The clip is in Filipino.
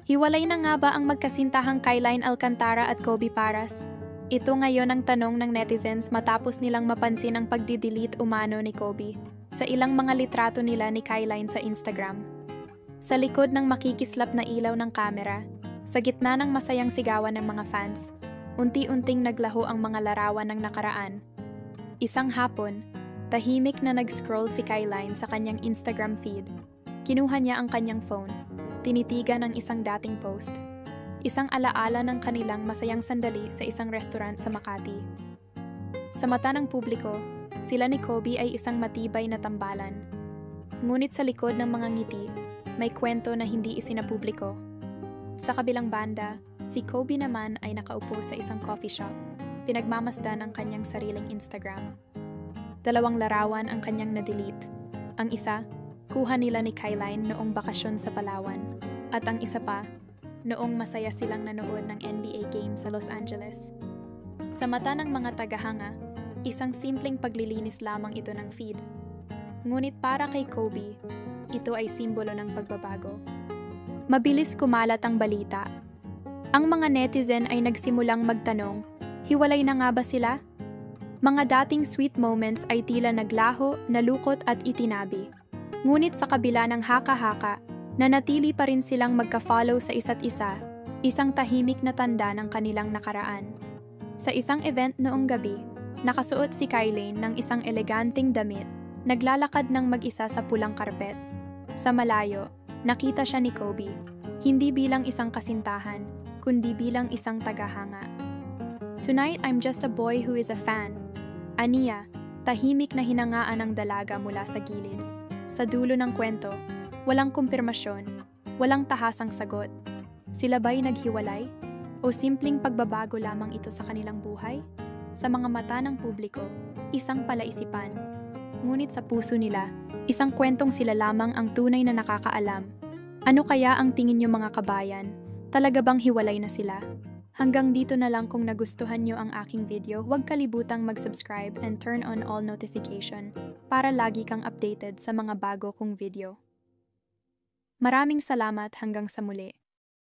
Hiwalay na nga ba ang magkasintahang Kyline Alcantara at Kobe Paras? Ito ngayon ang tanong ng netizens matapos nilang mapansin ang pagdidelete umano ni Kobe sa ilang mga litrato nila ni Kyline sa Instagram. Sa likod ng makikislap na ilaw ng kamera, sa gitna ng masayang sigawan ng mga fans, unti-unting naglaho ang mga larawan ng nakaraan. Isang hapon, tahimik na nag-scroll si Kyline sa kanyang Instagram feed. Kinuha niya ang kanyang phone, tinitigan ang isang dating post. Isang alaala ng kanilang masayang sandali sa isang restaurant sa Makati. Sa mata ng publiko, sila ni Kobe ay isang matibay na tambalan. Ngunit sa likod ng mga ngiti, may kwento na hindi isinapubliko. Sa kabilang banda, si Kobe naman ay nakaupo sa isang coffee shop, pinagmamasdan ang kanyang sariling Instagram. 2 larawan ang kanyang na-delete. Ang isa, kuha nila ni Kyline noong bakasyon sa Palawan, at ang isa pa, noong masaya silang nanood ng NBA game sa Los Angeles. Sa mata ng mga tagahanga, isang simpleng paglilinis lamang ito ng feed. Ngunit para kay Kobe, ito ay simbolo ng pagbabago. Mabilis kumalat ang balita. Ang mga netizen ay nagsimulang magtanong, hiwalay na nga ba sila? Mga dating sweet moments ay tila naglaho, nalukot at itinabi. Ngunit sa kabila ng haka-haka, nanatili pa rin silang magka-follow sa isa't isa, isang tahimik na tanda ng kanilang nakaraan. Sa isang event noong gabi, nakasuot si Kyline ng isang eleganteng damit, naglalakad ng mag-isa sa pulang karpet. Sa malayo, nakita siya ni Kobe, hindi bilang isang kasintahan, kundi bilang isang tagahanga. "Tonight I'm just a boy who is a fan." Aniya, tahimik na hinangaan ng dalaga mula sa gilid. Sa dulo ng kwento, walang kumpirmasyon, walang tahasang sagot. Sila ba'y naghiwalay? O simpleng pagbabago lamang ito sa kanilang buhay? Sa mga mata ng publiko, isang palaisipan. Ngunit sa puso nila, isang kwentong sila lamang ang tunay na nakakaalam. Ano kaya ang tingin niyo mga kabayan? Talaga bang hiwalay na sila? Hanggang dito na lang. Kung nagustuhan niyo ang aking video, huwag kalibutang mag-subscribe and turn on all notification para lagi kang updated sa mga bago kong video. Maraming salamat hanggang sa muli.